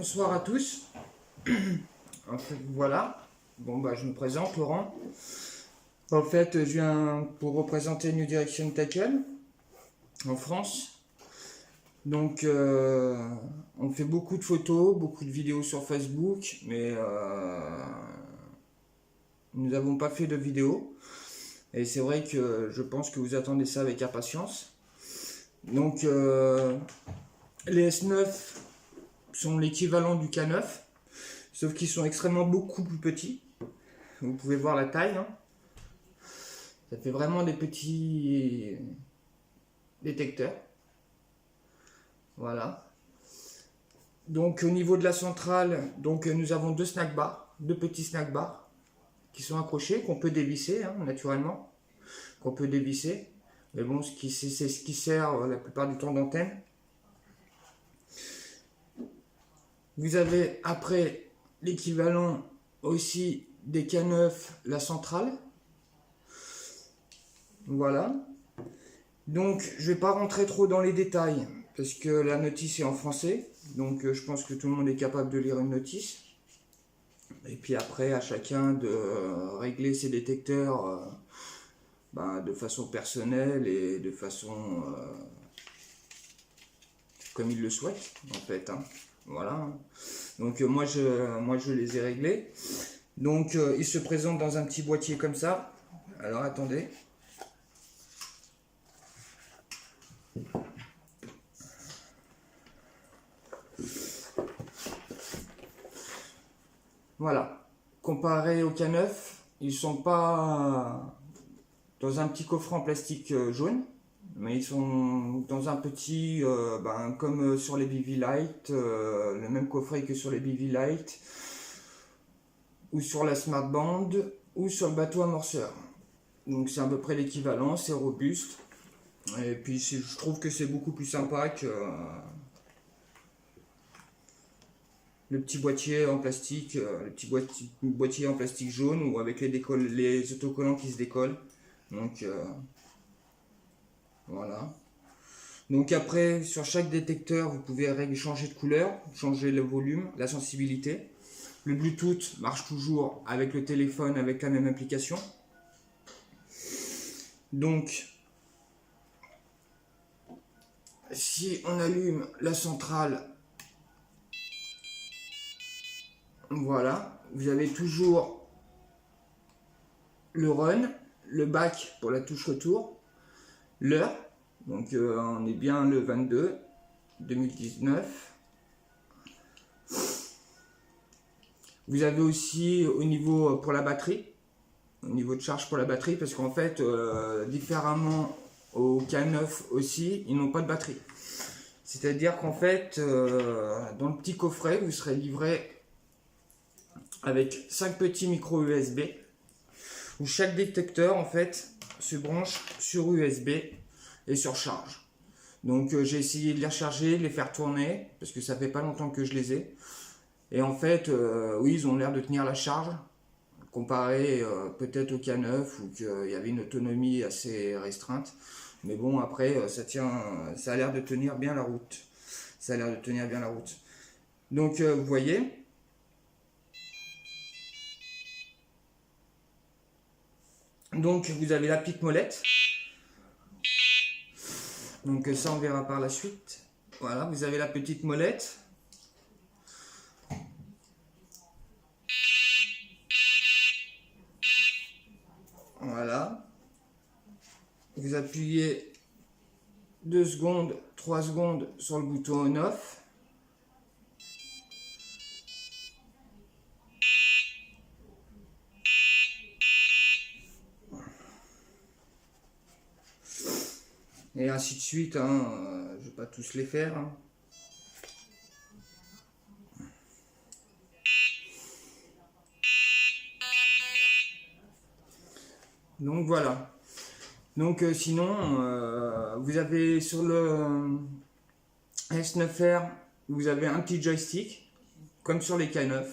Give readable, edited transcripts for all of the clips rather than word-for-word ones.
Bonsoir à tous. En fait, voilà. Bon, bah, je me présente, Laurent. En fait, je viens pour représenter New Direction Taken en France. Donc, on fait beaucoup de photos, beaucoup de vidéos sur Facebook, mais nous n'avons pas fait de vidéo. Et c'est vrai que je pense que vous attendez ça avec impatience. Donc, les S9 sont l'équivalent du K9, sauf qu'ils sont extrêmement beaucoup plus petits. Vous pouvez voir la taille, hein. Ça fait vraiment des petits détecteurs. Voilà. Donc au niveau de la centrale, donc nous avons deux snack bars, deux petits snack bars qui sont accrochés, qu'on peut dévisser, hein, naturellement, qu'on peut dévisser. Mais bon, c'est ce qui sert la plupart du temps d'antenne. Vous avez après l'équivalent aussi des K9, la centrale. Voilà. Donc je vais pas rentrer trop dans les détails parce que la notice est en français. Donc je pense que tout le monde est capable de lire une notice. Et puis après à chacun de régler ses détecteurs de façon personnelle et de façon comme il le souhaite en fait, hein. Voilà. Donc moi je les ai réglés. Donc ils se présentent dans un petit boîtier comme ça. Alors attendez. Voilà. Comparé au K9, ils sont pas dans un petit coffret en plastique jaune, mais ils sont dans un petit, comme sur les BV Light, le même coffret que sur les BV Light, ou sur la Smart Band, ou sur le bateau amorceur. Donc c'est à peu près l'équivalent, c'est robuste. Et puis je trouve que c'est beaucoup plus sympa que le petit boîtier en plastique, le petit boîtier en plastique jaune ou avec les autocollants qui se décollent. Donc voilà. Donc après, sur chaque détecteur, vous pouvez changer de couleur, changer le volume, la sensibilité. Le Bluetooth marche toujours avec le téléphone, avec la même application. Donc, si on allume la centrale, voilà, vous avez toujours le run, le back pour la touche retour, l'heure, donc on est bien le 22 2019. Vous avez aussi au niveau pour la batterie, au niveau de charge pour la batterie, parce qu'en fait, différemment au K9 aussi, ils n'ont pas de batterie. C'est-à-dire qu'en fait, dans le petit coffret, vous serez livré avec 5 petits micros USB, où chaque détecteur en fait se branche sur USB et sur charge. Donc j'ai essayé de les recharger, de les faire tourner, parce que ça fait pas longtemps que je les ai. Et en fait, oui, ils ont l'air de tenir la charge, comparé peut-être au K9 où il y avait une autonomie assez restreinte. Mais bon, après, ça a l'air de tenir bien la route. Ça a l'air de tenir bien la route. Donc, vous voyez. Donc, vous avez la petite molette. Donc, ça, on verra par la suite. Voilà, vous avez la petite molette. Voilà. Vous appuyez 2 secondes, 3 secondes sur le bouton on-off. Et ainsi de suite, hein, je ne vais pas tous les faire, hein. Donc voilà. Donc sinon, vous avez sur le S9R, vous avez un petit joystick, comme sur les K9.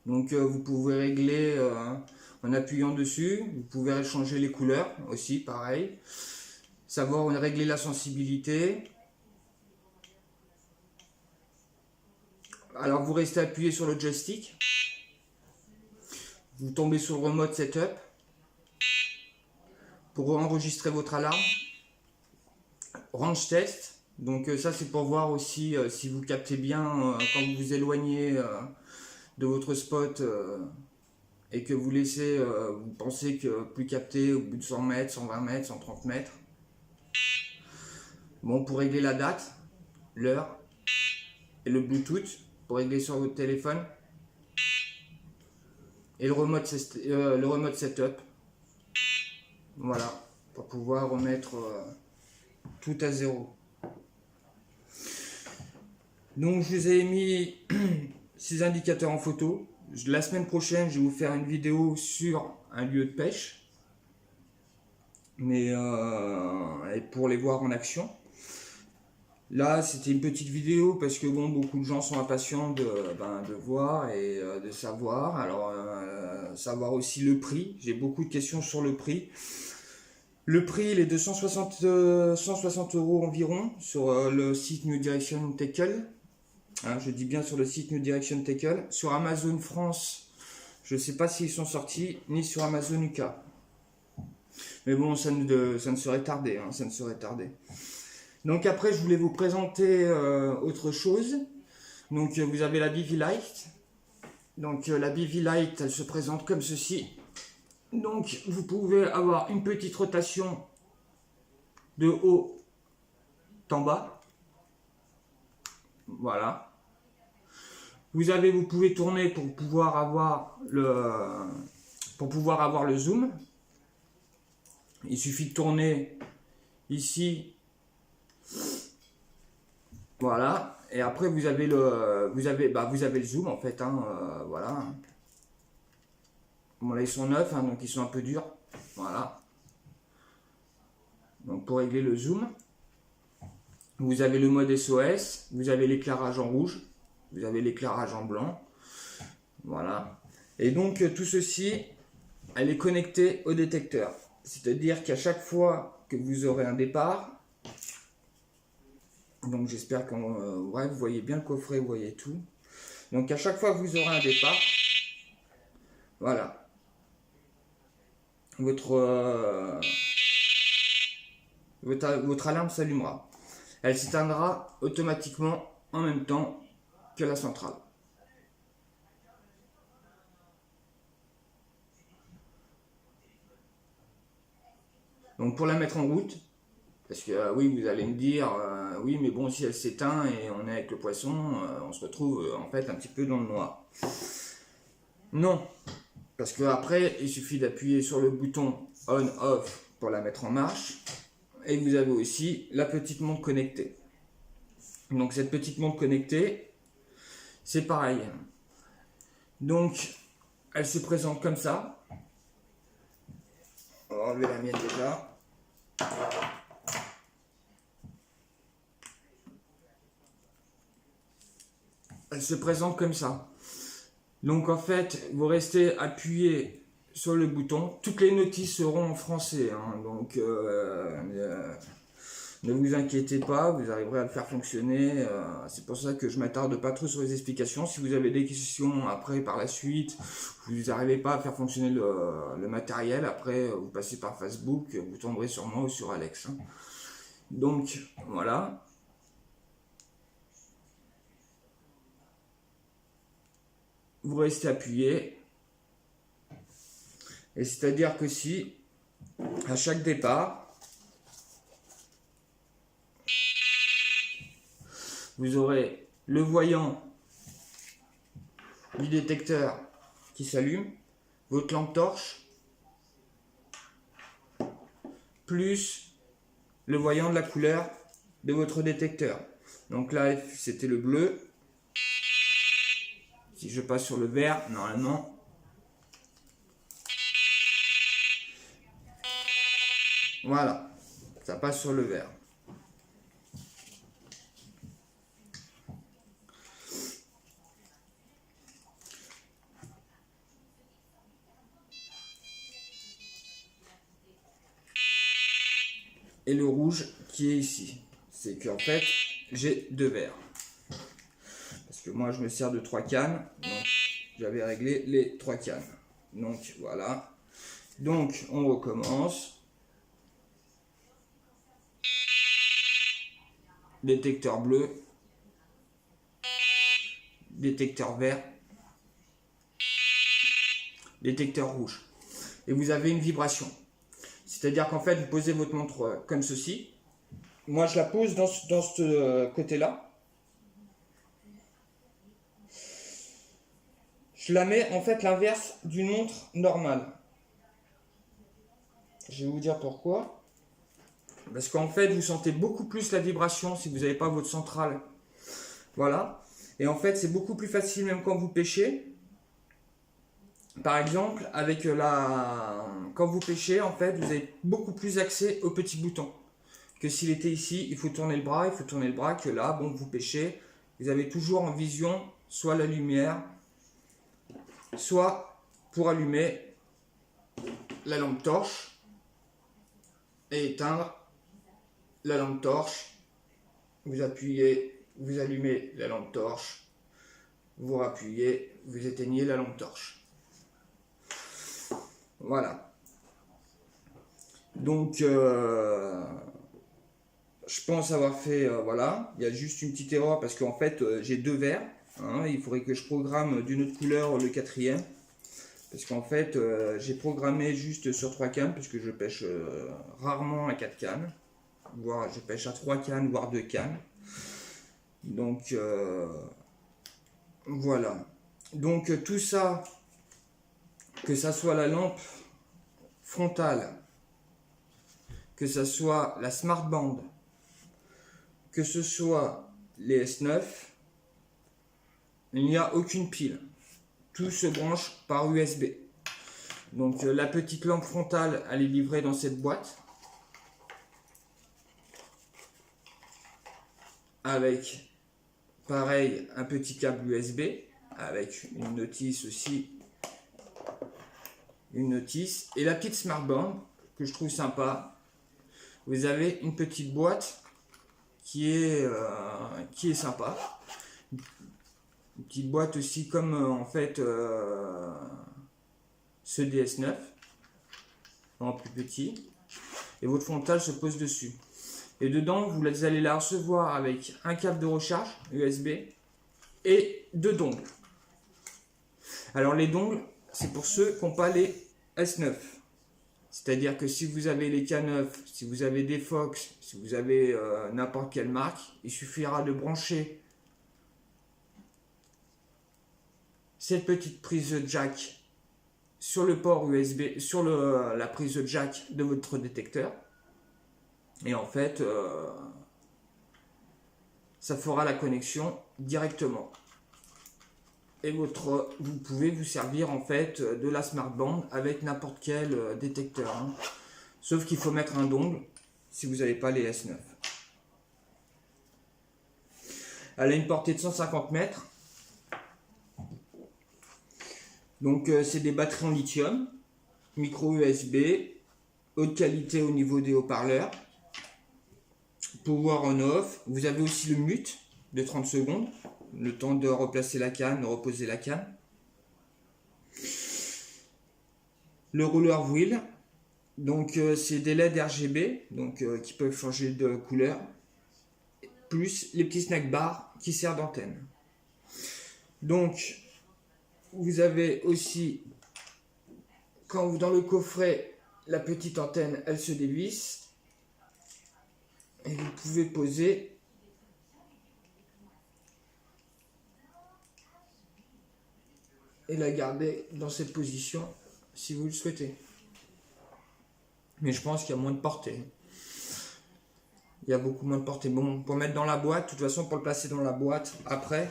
Donc vous pouvez régler en appuyant dessus, vous pouvez changer les couleurs aussi, pareil. Savoir régler la sensibilité. Alors vous restez appuyé sur le joystick. Vous tombez sur le remote setup pour enregistrer votre alarme. Range test. Donc ça c'est pour voir aussi si vous captez bien quand vous vous éloignez de votre spot et que vous laissez, vous pensez que plus capter au bout de 100 mètres, 120 mètres, 130 mètres. Bon, pour régler la date, l'heure et le Bluetooth pour régler sur votre téléphone. Et le remote setup. Voilà, pour pouvoir remettre tout à zéro. Donc je vous ai mis 6 indicateurs en photo. La semaine prochaine, je vais vous faire une vidéo sur un lieu de pêche. Mais pour les voir en action. Là, c'était une petite vidéo parce que bon, beaucoup de gens sont impatients de voir et de savoir. Alors, savoir aussi le prix. J'ai beaucoup de questions sur le prix. Le prix, il est de 160 € environ sur le site New Direction Tackle. Hein, je dis bien sur le site New Direction Tackle. Sur Amazon France, je ne sais pas s'ils sont sortis, ni sur Amazon UK. Mais bon, ça ne serait tardé. Hein, ça ne serait tardé. Donc après, je voulais vous présenter autre chose. Donc vous avez la BV Light. Donc la BV Light, elle se présente comme ceci. Donc vous pouvez avoir une petite rotation de haut en bas. Voilà. Vous pouvez tourner pour pouvoir avoir le zoom. Il suffit de tourner ici. Voilà, et après vous avez le zoom en fait, hein, voilà. Bon là ils sont neufs, hein, donc ils sont un peu durs, voilà. Donc pour régler le zoom, vous avez le mode SOS, vous avez l'éclairage en rouge, vous avez l'éclairage en blanc, voilà. Et donc tout ceci, elle est connectée au détecteur, c'est-à-dire qu'à chaque fois que vous aurez un départ, donc j'espère que ouais, vous voyez bien le coffret, vous voyez tout. Donc à chaque fois que vous aurez un départ, voilà, votre alarme s'allumera. Elle s'éteindra automatiquement en même temps que la centrale. Donc pour la mettre en route, parce que oui, vous allez me dire, oui, mais bon, si elle s'éteint et on est avec le poisson, on se retrouve en fait un petit peu dans le noir. Non, parce que après, il suffit d'appuyer sur le bouton on/off pour la mettre en marche. Et vous avez aussi la petite montre connectée. Donc cette petite montre connectée, c'est pareil. Donc, elle se présente comme ça. On va enlever la mienne déjà. Elle se présente comme ça. Donc en fait, vous restez appuyé sur le bouton. Toutes les notices seront en français. Hein, donc ne vous inquiétez pas, vous arriverez à le faire fonctionner. C'est pour ça que je m'attarde pas trop sur les explications. Si vous avez des questions après par la suite, vous n'arrivez pas à faire fonctionner le matériel, après vous passez par Facebook, vous tomberez sur moi ou sur Alex. Hein. Donc voilà. Vous restez appuyé. Et c'est-à-dire que si, à chaque départ, vous aurez le voyant du détecteur qui s'allume, votre lampe torche, plus le voyant de la couleur de votre détecteur. Donc là, c'était le bleu. Si je passe sur le vert, normalement, voilà, ça passe sur le vert. Et le rouge qui est ici, c'est qu'en fait, j'ai deux verts. Parce que moi je me sers de 3 cannes, donc j'avais réglé les 3 cannes. Donc voilà. Donc on recommence. Détecteur bleu, détecteur vert, détecteur rouge. Et vous avez une vibration. C'est-à-dire qu'en fait, vous posez votre montre comme ceci. Moi, je la pose dans ce côté-là. Je la mets en fait l'inverse d'une montre normale. Je vais vous dire pourquoi. Parce qu'en fait, vous sentez beaucoup plus la vibration si vous n'avez pas votre centrale. Voilà. Et en fait, c'est beaucoup plus facile même quand vous pêchez. Par exemple, avec quand vous pêchez, en fait, vous avez beaucoup plus accès aux petits boutons. Que s'il était ici, il faut tourner le bras, que là, bon, vous pêchez. Vous avez toujours en vision soit la lumière, soit pour allumer la lampe torche et éteindre la lampe torche. Vous appuyez, vous allumez la lampe torche, vous rappuyez, vous éteignez la lampe torche. Voilà. Donc, je pense avoir fait, voilà. Il y a juste une petite erreur parce qu'en fait, j'ai 2 verres. Hein, il faudrait que je programme d'une autre couleur le 4e. Parce qu'en fait, j'ai programmé juste sur 3 cannes parce que je pêche rarement à 4 cannes. Voire je pêche à 3 cannes, voire 2 cannes. Donc, voilà. Donc, tout ça, que ça soit la lampe frontale, que ça soit la Smart Band, que ce soit les S9, il n'y a aucune pile. Tout se branche par USB. Donc la petite lampe frontale, elle est livrée dans cette boîte. Avec, pareil, un petit câble USB. Avec une notice aussi. Une notice. Et la petite Smart Band, que je trouve sympa. Vous avez une petite boîte qui est sympa. Une petite boîte aussi comme en fait ce DS9 en plus petit, et votre frontale se pose dessus, et dedans vous allez la recevoir avec un câble de recharge USB et 2 dongles. Alors les dongles, c'est pour ceux qui n'ont pas les S9, c'est à dire que si vous avez les K9, si vous avez des Fox, si vous avez n'importe quelle marque, il suffira de brancher cette petite prise jack sur le port USB, sur la prise jack de votre détecteur. Et en fait, ça fera la connexion directement. Et vous pouvez vous servir en fait de la Smart Band avec n'importe quel détecteur. Hein. Sauf qu'il faut mettre un dongle si vous n'avez pas les S9. Elle a une portée de 150 mètres. Donc c'est des batteries en lithium, micro USB, haute qualité au niveau des haut-parleurs, power on off. Vous avez aussi le mute de 30 secondes, le temps de replacer la canne, de reposer la canne. Le roller wheel, donc c'est des LED RGB, donc qui peuvent changer de couleur, plus les petits snack bars qui servent d'antenne. Donc vous avez aussi, dans le coffret, la petite antenne, elle se dévisse. Et vous pouvez poser et la garder dans cette position si vous le souhaitez. Mais je pense qu'il y a moins de portée. Il y a beaucoup moins de portée. Bon, pour mettre dans la boîte, de toute façon, pour le placer dans la boîte, après,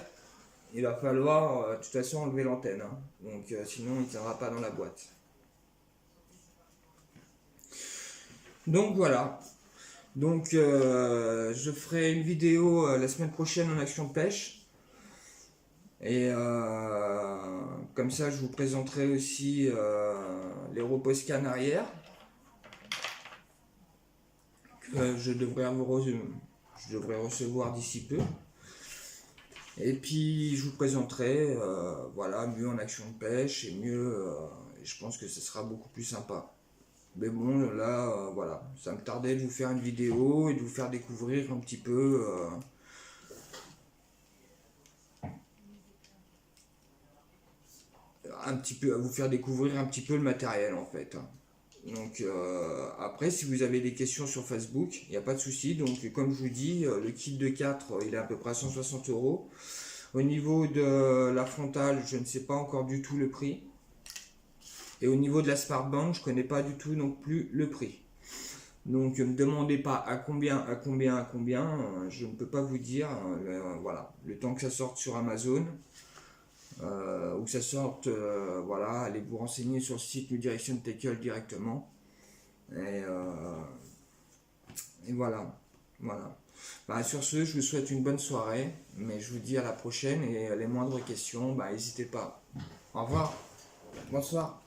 il va falloir de toute façon enlever l'antenne. Hein. Donc sinon, il ne tiendra pas dans la boîte. Donc voilà. Donc je ferai une vidéo la semaine prochaine en action de pêche. Et comme ça, je vous présenterai aussi les RoboScan arrière. Que je devrais recevoir d'ici peu. Et puis je vous présenterai, voilà, mieux en action de pêche et mieux, je pense que ce sera beaucoup plus sympa. Mais bon, là, voilà, ça me tardait de vous faire une vidéo et de vous faire découvrir un petit peu, à vous faire découvrir un petit peu le matériel en fait. Donc après, si vous avez des questions sur Facebook, il n'y a pas de souci. Donc comme je vous dis, le kit de 4 il est à peu près à 160 euros. Au niveau de la frontale, je ne sais pas encore du tout le prix. Et au niveau de la Smartband, je ne connais pas du tout non plus le prix. Donc ne me demandez pas à combien, je ne peux pas vous dire. Voilà, le temps que ça sorte sur Amazon, ou que ça sorte, voilà, allez vous renseigner sur le site New Direction Tackle directement. Et voilà, voilà. Bah, sur ce, je vous souhaite une bonne soirée, mais je vous dis à la prochaine et les moindres questions, bah, n'hésitez pas. Au revoir, bonsoir.